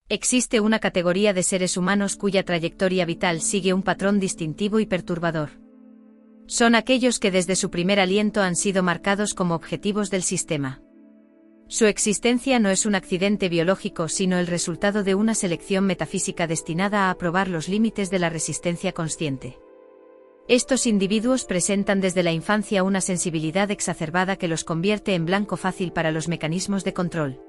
Existe una categoría de seres humanos cuya trayectoria vital sigue un patrón distintivo y perturbador. Son aquellos que desde su primer aliento han sido marcados como objetivos del sistema. Su existencia no es un accidente biológico, sino el resultado de una selección metafísica destinada a probar los límites de la resistencia consciente. Estos individuos presentan desde la infancia una sensibilidad exacerbada que los convierte en blanco fácil para los mecanismos de control.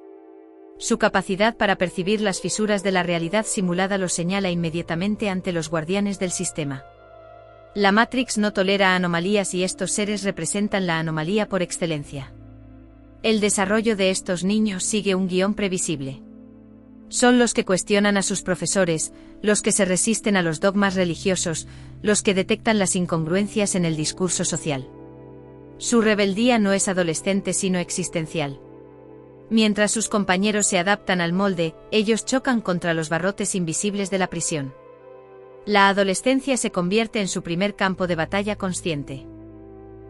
Su capacidad para percibir las fisuras de la realidad simulada los señala inmediatamente ante los guardianes del sistema. La Matrix no tolera anomalías y estos seres representan la anomalía por excelencia. El desarrollo de estos niños sigue un guión previsible. Son los que cuestionan a sus profesores, los que se resisten a los dogmas religiosos, los que detectan las incongruencias en el discurso social. Su rebeldía no es adolescente sino existencial. Mientras sus compañeros se adaptan al molde, ellos chocan contra los barrotes invisibles de la prisión. La adolescencia se convierte en su primer campo de batalla consciente.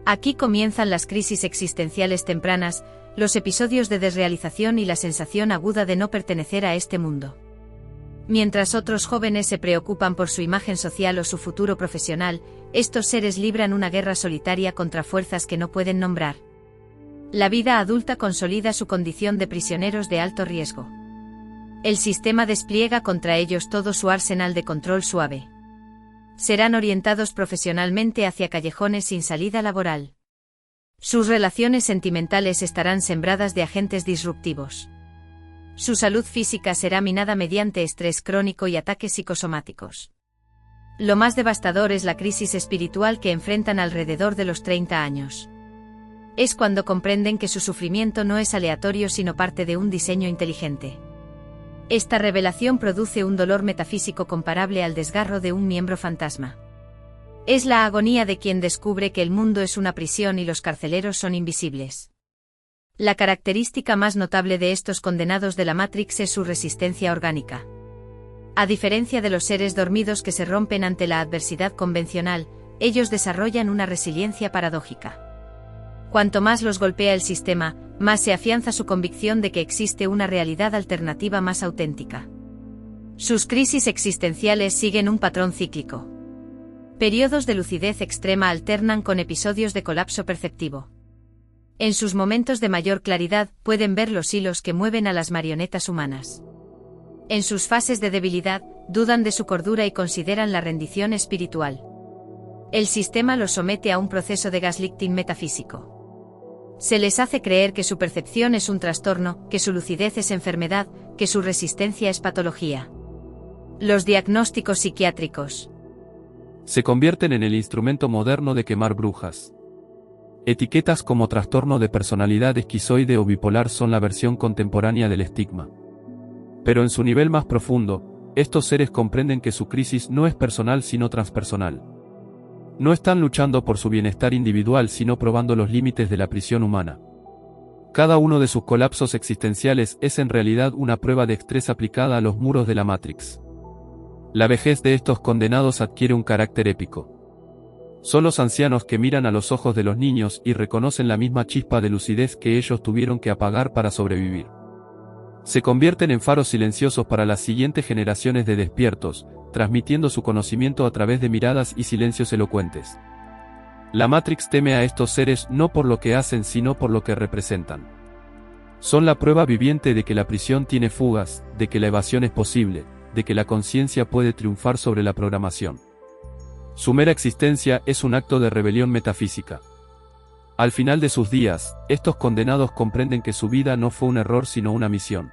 Aquí comienzan las crisis existenciales tempranas, los episodios de desrealización y la sensación aguda de no pertenecer a este mundo. Mientras otros jóvenes se preocupan por su imagen social o su futuro profesional, estos seres libran una guerra solitaria contra fuerzas que no pueden nombrar. La vida adulta consolida su condición de prisioneros de alto riesgo. El sistema despliega contra ellos todo su arsenal de control suave. Serán orientados profesionalmente hacia callejones sin salida laboral. Sus relaciones sentimentales estarán sembradas de agentes disruptivos. Su salud física será minada mediante estrés crónico y ataques psicosomáticos. Lo más devastador es la crisis espiritual que enfrentan alrededor de los 30 años. Es cuando comprenden que su sufrimiento no es aleatorio sino parte de un diseño inteligente. Esta revelación produce un dolor metafísico comparable al desgarro de un miembro fantasma. Es la agonía de quien descubre que el mundo es una prisión y los carceleros son invisibles. La característica más notable de estos condenados de la Matrix es su resistencia orgánica. A diferencia de los seres dormidos que se rompen ante la adversidad convencional, ellos desarrollan una resiliencia paradójica. Cuanto más los golpea el sistema, más se afianza su convicción de que existe una realidad alternativa más auténtica. Sus crisis existenciales siguen un patrón cíclico. Periodos de lucidez extrema alternan con episodios de colapso perceptivo. En sus momentos de mayor claridad pueden ver los hilos que mueven a las marionetas humanas. En sus fases de debilidad, dudan de su cordura y consideran la rendición espiritual. El sistema los somete a un proceso de gaslighting metafísico. Se les hace creer que su percepción es un trastorno, que su lucidez es enfermedad, que su resistencia es patología. Los diagnósticos psiquiátricos se convierten en el instrumento moderno de quemar brujas. Etiquetas como trastorno de personalidad esquizoide o bipolar son la versión contemporánea del estigma. Pero en su nivel más profundo, estos seres comprenden que su crisis no es personal sino transpersonal. No están luchando por su bienestar individual sino probando los límites de la prisión humana. Cada uno de sus colapsos existenciales es en realidad una prueba de estrés aplicada a los muros de la Matrix. La vejez de estos condenados adquiere un carácter épico. Son los ancianos que miran a los ojos de los niños y reconocen la misma chispa de lucidez que ellos tuvieron que apagar para sobrevivir. Se convierten en faros silenciosos para las siguientes generaciones de despiertos, transmitiendo su conocimiento a través de miradas y silencios elocuentes. La Matrix teme a estos seres no por lo que hacen sino por lo que representan. Son la prueba viviente de que la prisión tiene fugas, de que la evasión es posible, de que la conciencia puede triunfar sobre la programación. Su mera existencia es un acto de rebelión metafísica. Al final de sus días, estos condenados comprenden que su vida no fue un error sino una misión.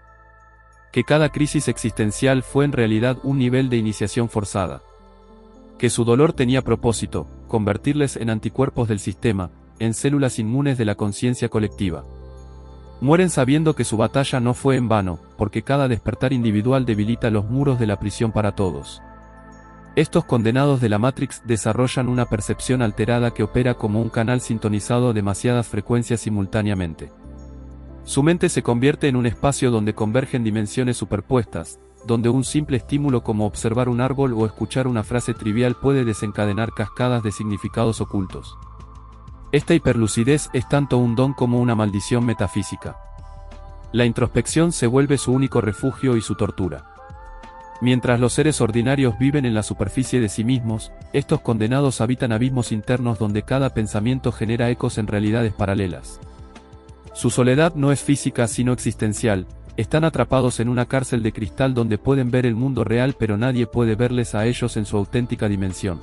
Que cada crisis existencial fue en realidad un nivel de iniciación forzada. Que su dolor tenía propósito, convertirles en anticuerpos del sistema, en células inmunes de la conciencia colectiva. Mueren sabiendo que su batalla no fue en vano, porque cada despertar individual debilita los muros de la prisión para todos. Estos condenados de la Matrix desarrollan una percepción alterada que opera como un canal sintonizado a demasiadas frecuencias simultáneamente. Su mente se convierte en un espacio donde convergen dimensiones superpuestas, donde un simple estímulo como observar un árbol o escuchar una frase trivial puede desencadenar cascadas de significados ocultos. Esta hiperlucidez es tanto un don como una maldición metafísica. La introspección se vuelve su único refugio y su tortura. Mientras los seres ordinarios viven en la superficie de sí mismos, estos condenados habitan abismos internos donde cada pensamiento genera ecos en realidades paralelas. Su soledad no es física sino existencial, están atrapados en una cárcel de cristal donde pueden ver el mundo real pero nadie puede verles a ellos en su auténtica dimensión.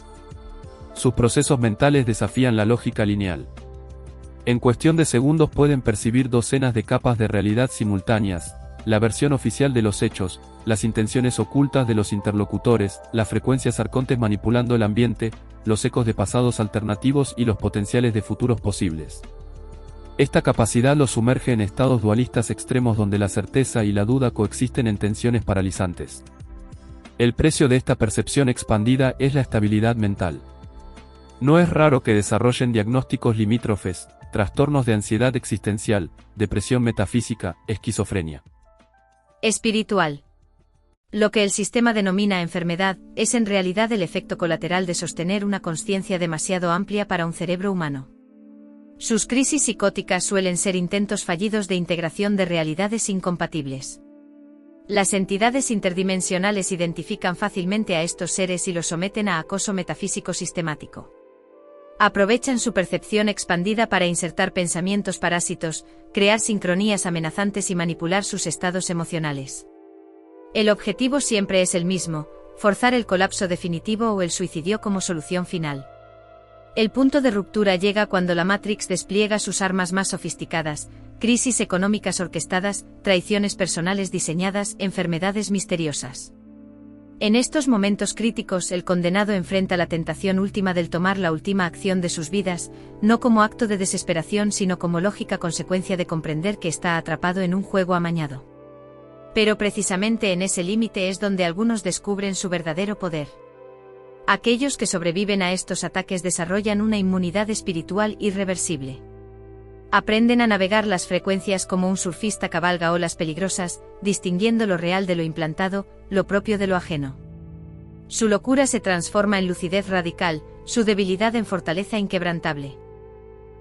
Sus procesos mentales desafían la lógica lineal. En cuestión de segundos pueden percibir docenas de capas de realidad simultáneas, la versión oficial de los hechos, las intenciones ocultas de los interlocutores, las frecuencias arcontes manipulando el ambiente, los ecos de pasados alternativos y los potenciales de futuros posibles. Esta capacidad los sumerge en estados dualistas extremos donde la certeza y la duda coexisten en tensiones paralizantes. El precio de esta percepción expandida es la estabilidad mental. No es raro que desarrollen diagnósticos limítrofes, trastornos de ansiedad existencial, depresión metafísica, esquizofrenia. Espiritual. Lo que el sistema denomina enfermedad, es en realidad el efecto colateral de sostener una consciencia demasiado amplia para un cerebro humano. Sus crisis psicóticas suelen ser intentos fallidos de integración de realidades incompatibles. Las entidades interdimensionales identifican fácilmente a estos seres y los someten a acoso metafísico sistemático. Aprovechan su percepción expandida para insertar pensamientos parásitos, crear sincronías amenazantes y manipular sus estados emocionales. El objetivo siempre es el mismo: forzar el colapso definitivo o el suicidio como solución final. El punto de ruptura llega cuando la Matrix despliega sus armas más sofisticadas: crisis económicas orquestadas, traiciones personales diseñadas, enfermedades misteriosas. En estos momentos críticos el condenado enfrenta la tentación última del tomar la última acción de sus vidas, no como acto de desesperación sino como lógica consecuencia de comprender que está atrapado en un juego amañado. Pero precisamente en ese límite es donde algunos descubren su verdadero poder. Aquellos que sobreviven a estos ataques desarrollan una inmunidad espiritual irreversible. Aprenden a navegar las frecuencias como un surfista cabalga olas peligrosas, distinguiendo lo real de lo implantado, lo propio de lo ajeno. Su locura se transforma en lucidez radical, su debilidad en fortaleza inquebrantable.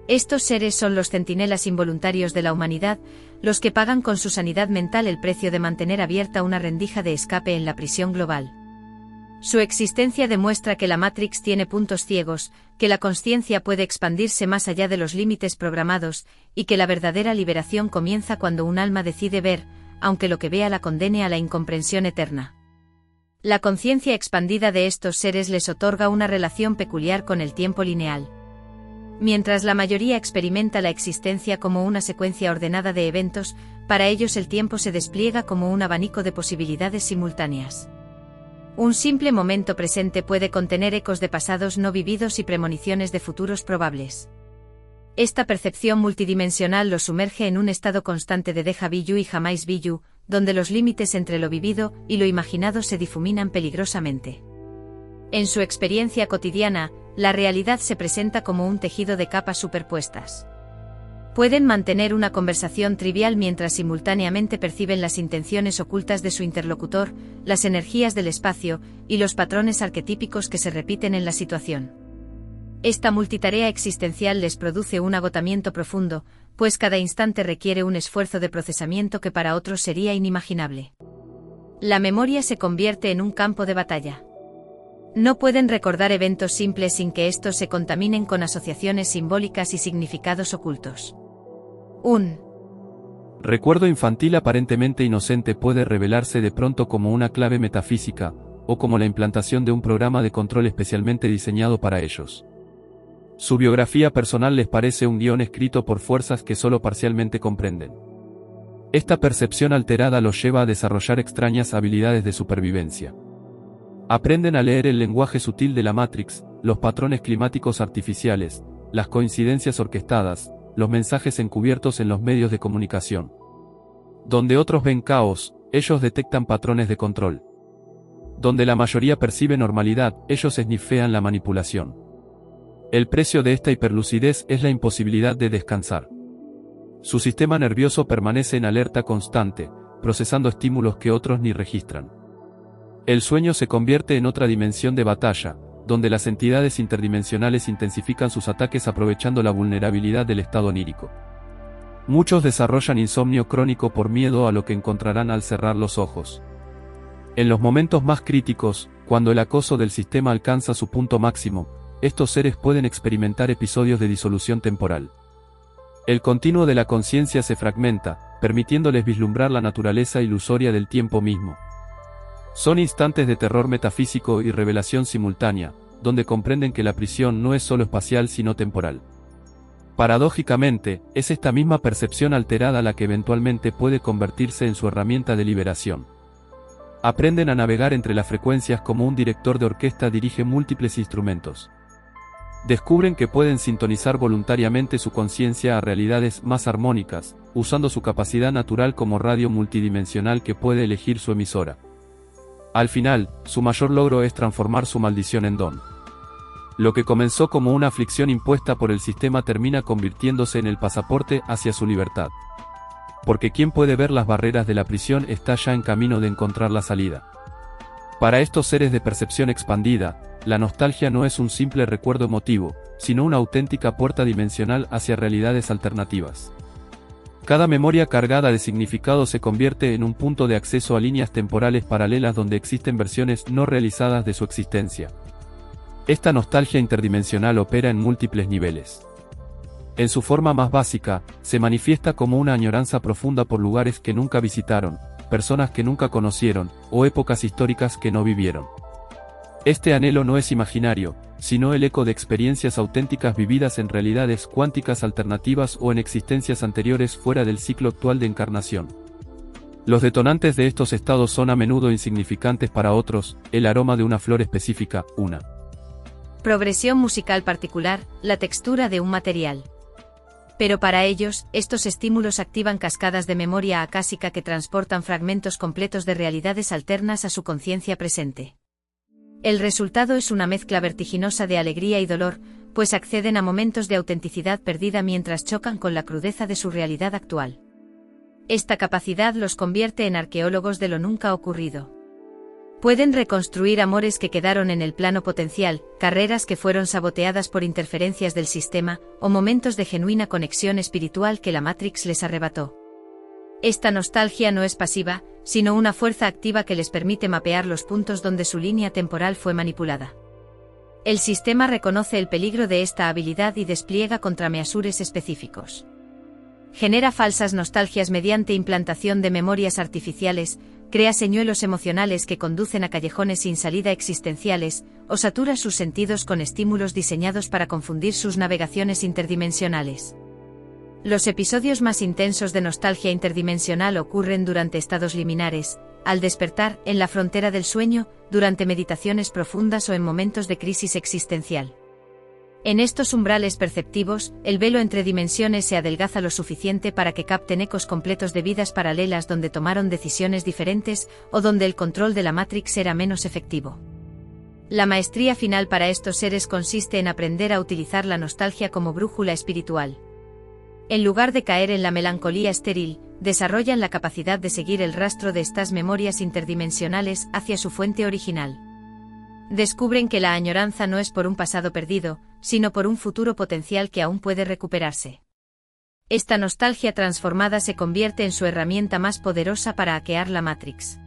Estos seres son los centinelas involuntarios de la humanidad, los que pagan con su sanidad mental el precio de mantener abierta una rendija de escape en la prisión global. Su existencia demuestra que la Matrix tiene puntos ciegos, que la consciencia puede expandirse más allá de los límites programados, y que la verdadera liberación comienza cuando un alma decide ver, aunque lo que vea la condene a la incomprensión eterna. La conciencia expandida de estos seres les otorga una relación peculiar con el tiempo lineal. Mientras la mayoría experimenta la existencia como una secuencia ordenada de eventos, para ellos el tiempo se despliega como un abanico de posibilidades simultáneas. Un simple momento presente puede contener ecos de pasados no vividos y premoniciones de futuros probables. Esta percepción multidimensional los sumerge en un estado constante de déjà vu y jamais vu, donde los límites entre lo vivido y lo imaginado se difuminan peligrosamente. En su experiencia cotidiana, la realidad se presenta como un tejido de capas superpuestas. Pueden mantener una conversación trivial mientras simultáneamente perciben las intenciones ocultas de su interlocutor, las energías del espacio, y los patrones arquetípicos que se repiten en la situación. Esta multitarea existencial les produce un agotamiento profundo, pues cada instante requiere un esfuerzo de procesamiento que para otros sería inimaginable. La memoria se convierte en un campo de batalla. No pueden recordar eventos simples sin que estos se contaminen con asociaciones simbólicas y significados ocultos. Un recuerdo infantil aparentemente inocente puede revelarse de pronto como una clave metafísica, o como la implantación de un programa de control especialmente diseñado para ellos. Su biografía personal les parece un guión escrito por fuerzas que solo parcialmente comprenden. Esta percepción alterada los lleva a desarrollar extrañas habilidades de supervivencia. Aprenden a leer el lenguaje sutil de la Matrix, los patrones climáticos artificiales, las coincidencias orquestadas, los mensajes encubiertos en los medios de comunicación. Donde otros ven caos, ellos detectan patrones de control. Donde la mayoría percibe normalidad, ellos esnifean la manipulación. El precio de esta hiperlucidez es la imposibilidad de descansar. Su sistema nervioso permanece en alerta constante, procesando estímulos que otros ni registran. El sueño se convierte en otra dimensión de batalla, donde las entidades interdimensionales intensifican sus ataques aprovechando la vulnerabilidad del estado onírico. Muchos desarrollan insomnio crónico por miedo a lo que encontrarán al cerrar los ojos. En los momentos más críticos, cuando el acoso del sistema alcanza su punto máximo, estos seres pueden experimentar episodios de disolución temporal. El continuo de la conciencia se fragmenta, permitiéndoles vislumbrar la naturaleza ilusoria del tiempo mismo. Son instantes de terror metafísico y revelación simultánea, donde comprenden que la prisión no es solo espacial sino temporal. Paradójicamente, es esta misma percepción alterada la que eventualmente puede convertirse en su herramienta de liberación. Aprenden a navegar entre las frecuencias como un director de orquesta dirige múltiples instrumentos. Descubren que pueden sintonizar voluntariamente su conciencia a realidades más armónicas, usando su capacidad natural como radio multidimensional que puede elegir su emisora. Al final, su mayor logro es transformar su maldición en don. Lo que comenzó como una aflicción impuesta por el sistema termina convirtiéndose en el pasaporte hacia su libertad. Porque quien puede ver las barreras de la prisión está ya en camino de encontrar la salida. Para estos seres de percepción expandida, la nostalgia no es un simple recuerdo emotivo, sino una auténtica puerta dimensional hacia realidades alternativas. Cada memoria cargada de significado se convierte en un punto de acceso a líneas temporales paralelas donde existen versiones no realizadas de su existencia. Esta nostalgia interdimensional opera en múltiples niveles. En su forma más básica, se manifiesta como una añoranza profunda por lugares que nunca visitaron, personas que nunca conocieron, o épocas históricas que no vivieron. Este anhelo no es imaginario, sino el eco de experiencias auténticas vividas en realidades cuánticas alternativas o en existencias anteriores fuera del ciclo actual de encarnación. Los detonantes de estos estados son a menudo insignificantes para otros, el aroma de una flor específica, una progresión musical particular, la textura de un material. Pero para ellos, estos estímulos activan cascadas de memoria acásica que transportan fragmentos completos de realidades alternas a su conciencia presente. El resultado es una mezcla vertiginosa de alegría y dolor, pues acceden a momentos de autenticidad perdida mientras chocan con la crudeza de su realidad actual. Esta capacidad los convierte en arqueólogos de lo nunca ocurrido. Pueden reconstruir amores que quedaron en el plano potencial, carreras que fueron saboteadas por interferencias del sistema, o momentos de genuina conexión espiritual que la Matrix les arrebató. Esta nostalgia no es pasiva, sino una fuerza activa que les permite mapear los puntos donde su línea temporal fue manipulada. El sistema reconoce el peligro de esta habilidad y despliega contrameasures específicos. Genera falsas nostalgias mediante implantación de memorias artificiales, crea señuelos emocionales que conducen a callejones sin salida existenciales, o satura sus sentidos con estímulos diseñados para confundir sus navegaciones interdimensionales. Los episodios más intensos de nostalgia interdimensional ocurren durante estados liminares, al despertar, en la frontera del sueño, durante meditaciones profundas o en momentos de crisis existencial. En estos umbrales perceptivos, el velo entre dimensiones se adelgaza lo suficiente para que capten ecos completos de vidas paralelas donde tomaron decisiones diferentes o donde el control de la Matrix era menos efectivo. La maestría final para estos seres consiste en aprender a utilizar la nostalgia como brújula espiritual. En lugar de caer en la melancolía estéril, desarrollan la capacidad de seguir el rastro de estas memorias interdimensionales hacia su fuente original. Descubren que la añoranza no es por un pasado perdido, sino por un futuro potencial que aún puede recuperarse. Esta nostalgia transformada se convierte en su herramienta más poderosa para hackear la Matrix.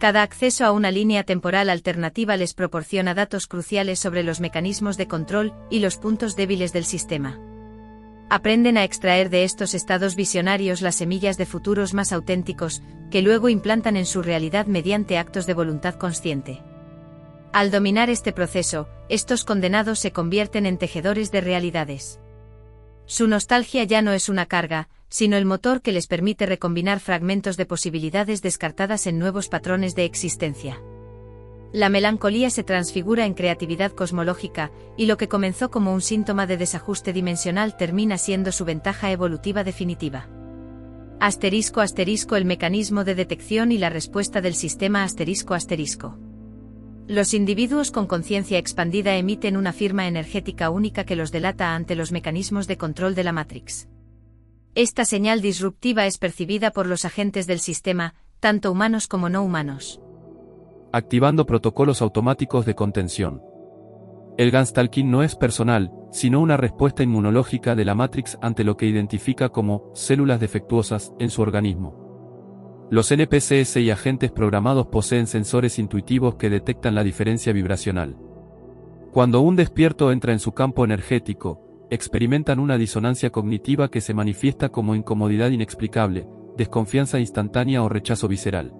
Cada acceso a una línea temporal alternativa les proporciona datos cruciales sobre los mecanismos de control y los puntos débiles del sistema. Aprenden a extraer de estos estados visionarios las semillas de futuros más auténticos, que luego implantan en su realidad mediante actos de voluntad consciente. Al dominar este proceso, estos condenados se convierten en tejedores de realidades. Su nostalgia ya no es una carga, sino el motor que les permite recombinar fragmentos de posibilidades descartadas en nuevos patrones de existencia. La melancolía se transfigura en creatividad cosmológica, y lo que comenzó como un síntoma de desajuste dimensional termina siendo su ventaja evolutiva definitiva. *** El mecanismo de detección y la respuesta del sistema ***. Los individuos con conciencia expandida emiten una firma energética única que los delata ante los mecanismos de control de la Matrix. Esta señal disruptiva es percibida por los agentes del sistema, tanto humanos como no humanos. Activando protocolos automáticos de contención. El Ganstalking no es personal, sino una respuesta inmunológica de la Matrix ante lo que identifica como células defectuosas en su organismo. Los NPCs y agentes programados poseen sensores intuitivos que detectan la diferencia vibracional. Cuando un despierto entra en su campo energético, experimentan una disonancia cognitiva que se manifiesta como incomodidad inexplicable, desconfianza instantánea o rechazo visceral.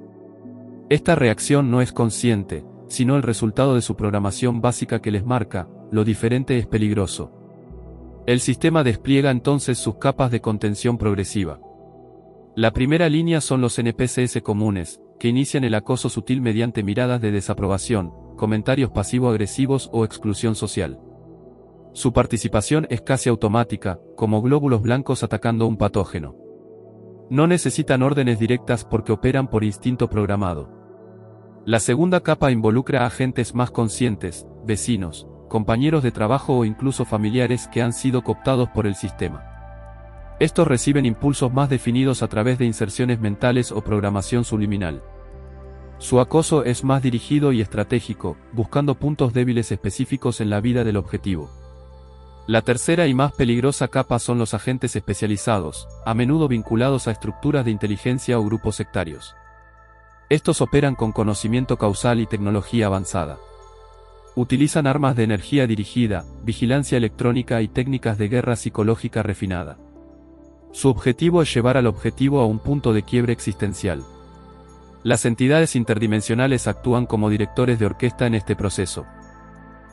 Esta reacción no es consciente, sino el resultado de su programación básica que les marca: lo diferente es peligroso. El sistema despliega entonces sus capas de contención progresiva. La primera línea son los NPCs comunes, que inician el acoso sutil mediante miradas de desaprobación, comentarios pasivo-agresivos o exclusión social. Su participación es casi automática, como glóbulos blancos atacando un patógeno. No necesitan órdenes directas porque operan por instinto programado. La segunda capa involucra a agentes más conscientes, vecinos, compañeros de trabajo o incluso familiares que han sido cooptados por el sistema. Estos reciben impulsos más definidos a través de inserciones mentales o programación subliminal. Su acoso es más dirigido y estratégico, buscando puntos débiles específicos en la vida del objetivo. La tercera y más peligrosa capa son los agentes especializados, a menudo vinculados a estructuras de inteligencia o grupos sectarios. Estos operan con conocimiento causal y tecnología avanzada. Utilizan armas de energía dirigida, vigilancia electrónica y técnicas de guerra psicológica refinada. Su objetivo es llevar al objetivo a un punto de quiebre existencial. Las entidades interdimensionales actúan como directores de orquesta en este proceso.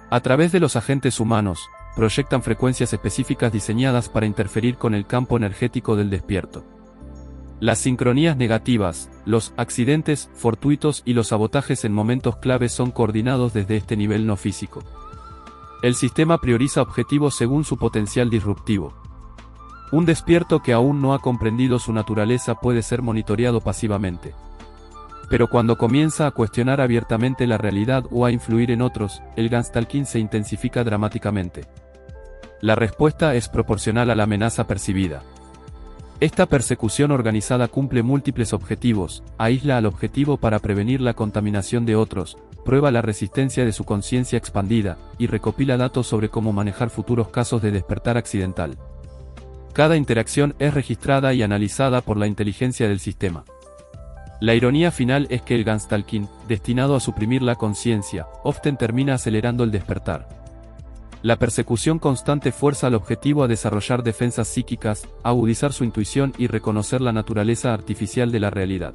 A través de los agentes humanos, proyectan frecuencias específicas diseñadas para interferir con el campo energético del despierto. Las sincronías negativas, los accidentes fortuitos y los sabotajes en momentos claves son coordinados desde este nivel no físico. El sistema prioriza objetivos según su potencial disruptivo. Un despierto que aún no ha comprendido su naturaleza puede ser monitoreado pasivamente. Pero cuando comienza a cuestionar abiertamente la realidad o a influir en otros, el ganstalking se intensifica dramáticamente. La respuesta es proporcional a la amenaza percibida. Esta persecución organizada cumple múltiples objetivos: aísla al objetivo para prevenir la contaminación de otros, prueba la resistencia de su conciencia expandida, y recopila datos sobre cómo manejar futuros casos de despertar accidental. Cada interacción es registrada y analizada por la inteligencia del sistema. La ironía final es que el ganstalking, destinado a suprimir la conciencia, often termina acelerando el despertar. La persecución constante fuerza al objetivo a desarrollar defensas psíquicas, a agudizar su intuición y reconocer la naturaleza artificial de la realidad.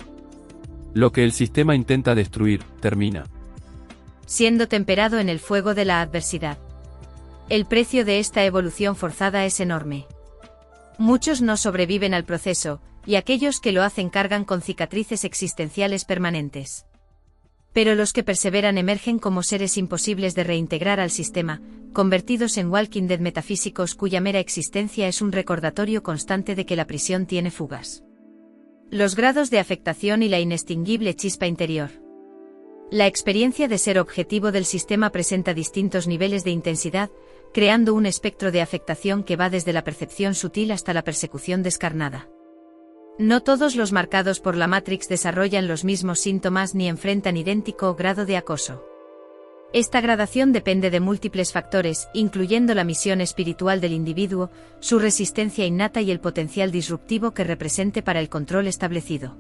Lo que el sistema intenta destruir, termina siendo temperado en el fuego de la adversidad. El precio de esta evolución forzada es enorme. Muchos no sobreviven al proceso, y aquellos que lo hacen cargan con cicatrices existenciales permanentes. Pero los que perseveran emergen como seres imposibles de reintegrar al sistema, convertidos en Walking Dead metafísicos cuya mera existencia es un recordatorio constante de que la prisión tiene fugas. Los grados de afectación y la inextinguible chispa interior. La experiencia de ser objetivo del sistema presenta distintos niveles de intensidad, creando un espectro de afectación que va desde la percepción sutil hasta la persecución descarnada. No todos los marcados por la Matrix desarrollan los mismos síntomas ni enfrentan idéntico grado de acoso. Esta gradación depende de múltiples factores, incluyendo la misión espiritual del individuo, su resistencia innata y el potencial disruptivo que represente para el control establecido.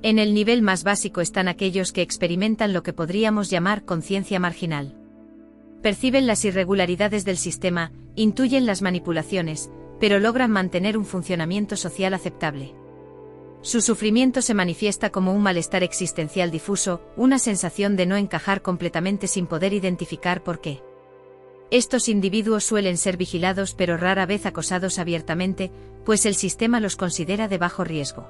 En el nivel más básico están aquellos que experimentan lo que podríamos llamar conciencia marginal. Perciben las irregularidades del sistema, intuyen las manipulaciones, pero logran mantener un funcionamiento social aceptable. Su sufrimiento se manifiesta como un malestar existencial difuso, una sensación de no encajar completamente sin poder identificar por qué. Estos individuos suelen ser vigilados pero rara vez acosados abiertamente, pues el sistema los considera de bajo riesgo.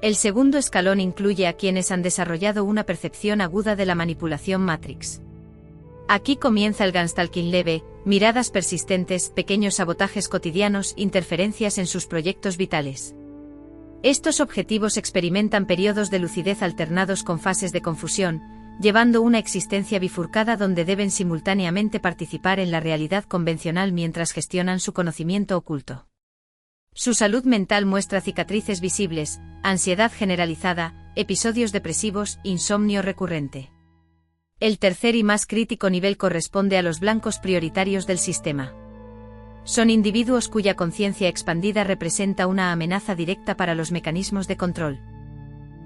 El segundo escalón incluye a quienes han desarrollado una percepción aguda de la manipulación Matrix. Aquí comienza el ganstalking leve, miradas persistentes, pequeños sabotajes cotidianos, interferencias en sus proyectos vitales. Estos objetivos experimentan periodos de lucidez alternados con fases de confusión, llevando una existencia bifurcada donde deben simultáneamente participar en la realidad convencional mientras gestionan su conocimiento oculto. Su salud mental muestra cicatrices visibles, ansiedad generalizada, episodios depresivos, insomnio recurrente. El tercer y más crítico nivel corresponde a los blancos prioritarios del sistema. Son individuos cuya conciencia expandida representa una amenaza directa para los mecanismos de control.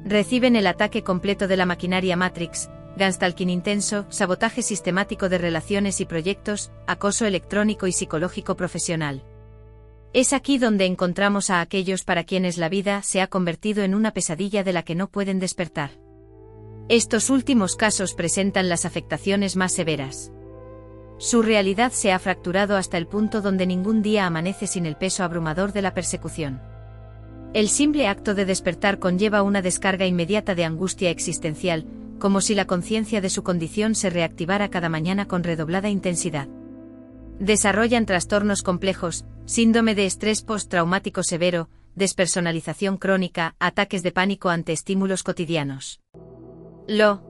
Reciben el ataque completo de la maquinaria Matrix, ganstalking intenso, sabotaje sistemático de relaciones y proyectos, acoso electrónico y psicológico profesional. Es aquí donde encontramos a aquellos para quienes la vida se ha convertido en una pesadilla de la que no pueden despertar. Estos últimos casos presentan las afectaciones más severas. Su realidad se ha fracturado hasta el punto donde ningún día amanece sin el peso abrumador de la persecución. El simple acto de despertar conlleva una descarga inmediata de angustia existencial, como si la conciencia de su condición se reactivara cada mañana con redoblada intensidad. Desarrollan trastornos complejos, síndrome de estrés postraumático severo, despersonalización crónica, ataques de pánico ante estímulos cotidianos. Lo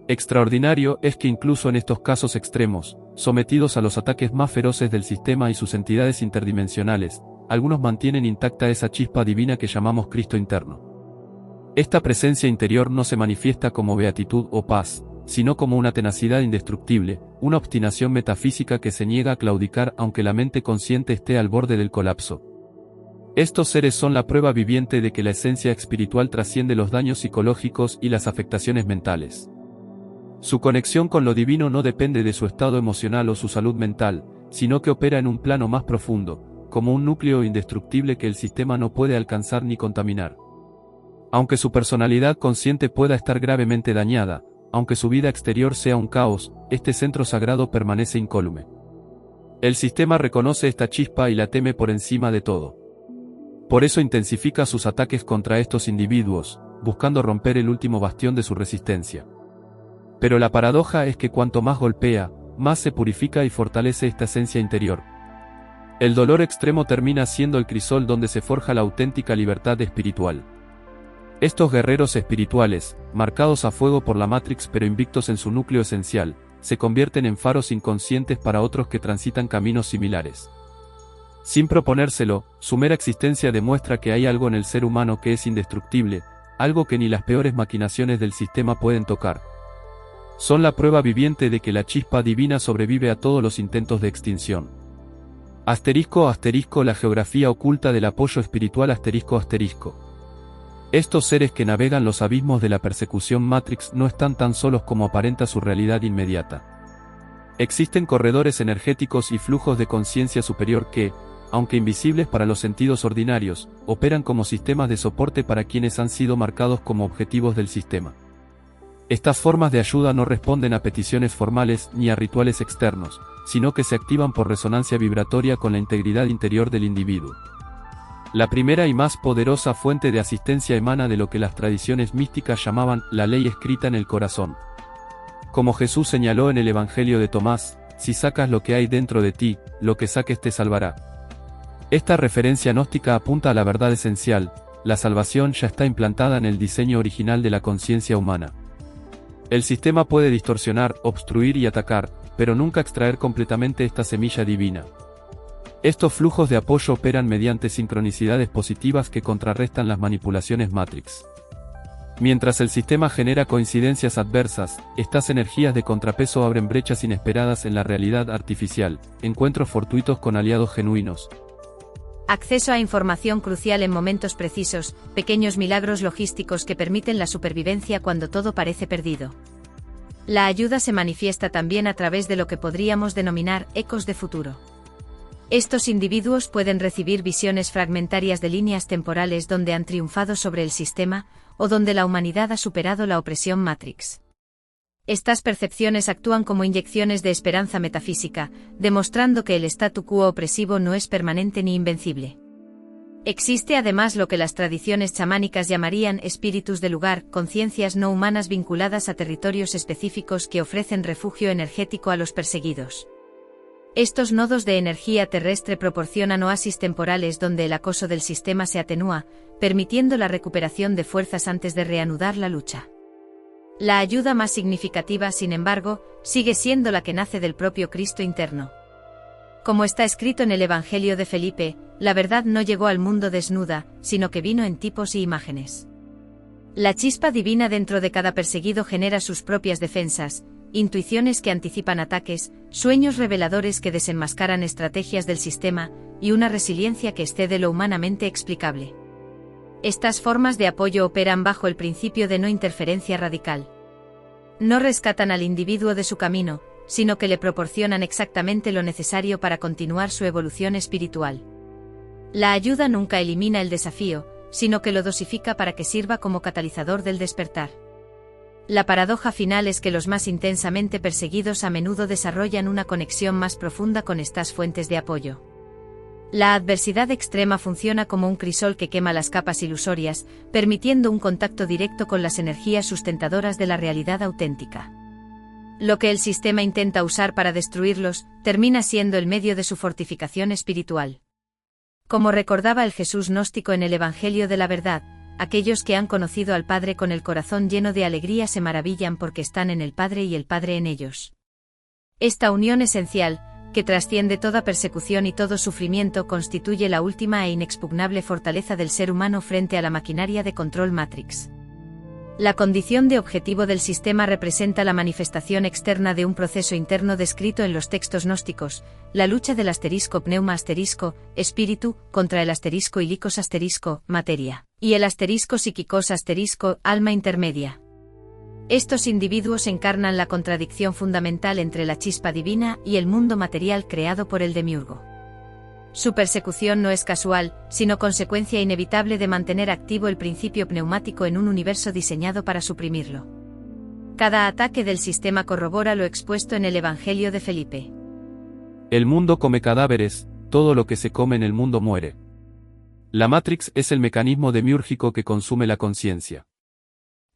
extraordinario es que incluso en estos casos extremos, sometidos a los ataques más feroces del sistema y sus entidades interdimensionales, algunos mantienen intacta esa chispa divina que llamamos Cristo interno. Esta presencia interior no se manifiesta como beatitud o paz, sino como una tenacidad indestructible, una obstinación metafísica que se niega a claudicar aunque la mente consciente esté al borde del colapso. Estos seres son la prueba viviente de que la esencia espiritual trasciende los daños psicológicos y las afectaciones mentales. Su conexión con lo divino no depende de su estado emocional o su salud mental, sino que opera en un plano más profundo, como un núcleo indestructible que el sistema no puede alcanzar ni contaminar. Aunque su personalidad consciente pueda estar gravemente dañada, aunque su vida exterior sea un caos, este centro sagrado permanece incólume. El sistema reconoce esta chispa y la teme por encima de todo. Por eso intensifica sus ataques contra estos individuos, buscando romper el último bastión de su resistencia. Pero la paradoja es que cuanto más golpea, más se purifica y fortalece esta esencia interior. El dolor extremo termina siendo el crisol donde se forja la auténtica libertad espiritual. Estos guerreros espirituales, marcados a fuego por la Matrix pero invictos en su núcleo esencial, se convierten en faros inconscientes para otros que transitan caminos similares. Sin proponérselo, su mera existencia demuestra que hay algo en el ser humano que es indestructible, algo que ni las peores maquinaciones del sistema pueden tocar. Son la prueba viviente de que la chispa divina sobrevive a todos los intentos de extinción. ***, la geografía oculta del apoyo espiritual ***. Estos seres que navegan los abismos de la persecución Matrix no están tan solos como aparenta su realidad inmediata. Existen corredores energéticos y flujos de conciencia superior que, aunque invisibles para los sentidos ordinarios, operan como sistemas de soporte para quienes han sido marcados como objetivos del sistema. Estas formas de ayuda no responden a peticiones formales ni a rituales externos, sino que se activan por resonancia vibratoria con la integridad interior del individuo. La primera y más poderosa fuente de asistencia emana de lo que las tradiciones místicas llamaban la ley escrita en el corazón. Como Jesús señaló en el Evangelio de Tomás, si sacas lo que hay dentro de ti, lo que saques te salvará. Esta referencia gnóstica apunta a la verdad esencial: la salvación ya está implantada en el diseño original de la conciencia humana. El sistema puede distorsionar, obstruir y atacar, pero nunca extraer completamente esta semilla divina. Estos flujos de apoyo operan mediante sincronicidades positivas que contrarrestan las manipulaciones Matrix. Mientras el sistema genera coincidencias adversas, estas energías de contrapeso abren brechas inesperadas en la realidad artificial, encuentros fortuitos con aliados genuinos. Acceso a información crucial en momentos precisos, pequeños milagros logísticos que permiten la supervivencia cuando todo parece perdido. La ayuda se manifiesta también a través de lo que podríamos denominar ecos de futuro. Estos individuos pueden recibir visiones fragmentarias de líneas temporales donde han triunfado sobre el sistema, o donde la humanidad ha superado la opresión Matrix. Estas percepciones actúan como inyecciones de esperanza metafísica, demostrando que el statu quo opresivo no es permanente ni invencible. Existe además lo que las tradiciones chamánicas llamarían espíritus de lugar, conciencias no humanas vinculadas a territorios específicos que ofrecen refugio energético a los perseguidos. Estos nodos de energía terrestre proporcionan oasis temporales donde el acoso del sistema se atenúa, permitiendo la recuperación de fuerzas antes de reanudar la lucha. La ayuda más significativa, sin embargo, sigue siendo la que nace del propio Cristo interno. Como está escrito en el Evangelio de Felipe, la verdad no llegó al mundo desnuda, sino que vino en tipos y imágenes. La chispa divina dentro de cada perseguido genera sus propias defensas, intuiciones que anticipan ataques, sueños reveladores que desenmascaran estrategias del sistema, y una resiliencia que excede lo humanamente explicable. Estas formas de apoyo operan bajo el principio de no interferencia radical. No rescatan al individuo de su camino, sino que le proporcionan exactamente lo necesario para continuar su evolución espiritual. La ayuda nunca elimina el desafío, sino que lo dosifica para que sirva como catalizador del despertar. La paradoja final es que los más intensamente perseguidos a menudo desarrollan una conexión más profunda con estas fuentes de apoyo. La adversidad extrema funciona como un crisol que quema las capas ilusorias, permitiendo un contacto directo con las energías sustentadoras de la realidad auténtica. Lo que el sistema intenta usar para destruirlos, termina siendo el medio de su fortificación espiritual. Como recordaba el Jesús gnóstico en el Evangelio de la Verdad, aquellos que han conocido al Padre con el corazón lleno de alegría se maravillan porque están en el Padre y el Padre en ellos. Esta unión esencial, que trasciende toda persecución y todo sufrimiento, constituye la última e inexpugnable fortaleza del ser humano frente a la maquinaria de control Matrix. La condición de objetivo del sistema representa la manifestación externa de un proceso interno descrito en los textos gnósticos, la lucha del *pneuma*, espíritu, contra el *ilicos*, materia, y el *psíquicos*, alma intermedia. Estos individuos encarnan la contradicción fundamental entre la chispa divina y el mundo material creado por el demiurgo. Su persecución no es casual, sino consecuencia inevitable de mantener activo el principio pneumático en un universo diseñado para suprimirlo. Cada ataque del sistema corrobora lo expuesto en el Evangelio de Felipe. El mundo come cadáveres, todo lo que se come en el mundo muere. La Matrix es el mecanismo demiúrgico que consume la conciencia.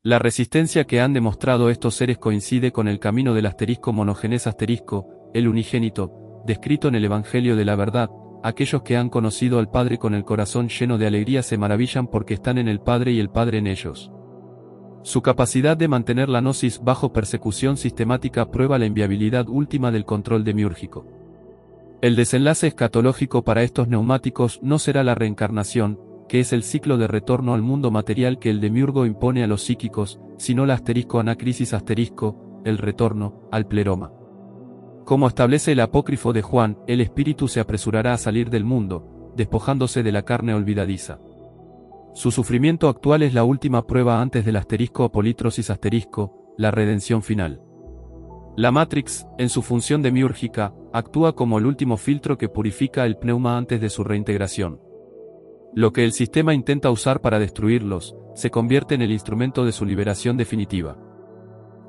La resistencia que han demostrado estos seres coincide con el camino del monogenes el unigénito, descrito en el Evangelio de la Verdad. Aquellos que han conocido al Padre con el corazón lleno de alegría se maravillan porque están en el Padre y el Padre en ellos. Su capacidad de mantener la gnosis bajo persecución sistemática prueba la inviabilidad última del control demiúrgico. El desenlace escatológico para estos neumáticos no será la reencarnación, que es el ciclo de retorno al mundo material que el demiurgo impone a los psíquicos, sino la anacrisis el retorno al pleroma. Como establece el apócrifo de Juan, el espíritu se apresurará a salir del mundo, despojándose de la carne olvidadiza. Su sufrimiento actual es la última prueba antes del apolítrosis la redención final. La Matrix, en su función demiúrgica, actúa como el último filtro que purifica el pneuma antes de su reintegración. Lo que el sistema intenta usar para destruirlos, se convierte en el instrumento de su liberación definitiva.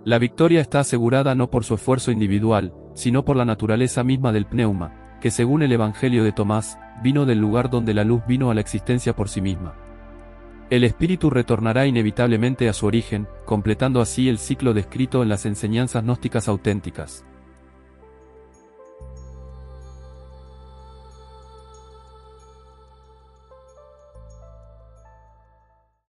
La victoria está asegurada no por su esfuerzo individual, sino por la naturaleza misma del pneuma, que según el Evangelio de Tomás, vino del lugar donde la luz vino a la existencia por sí misma. El espíritu retornará inevitablemente a su origen, completando así el ciclo descrito en las enseñanzas gnósticas auténticas.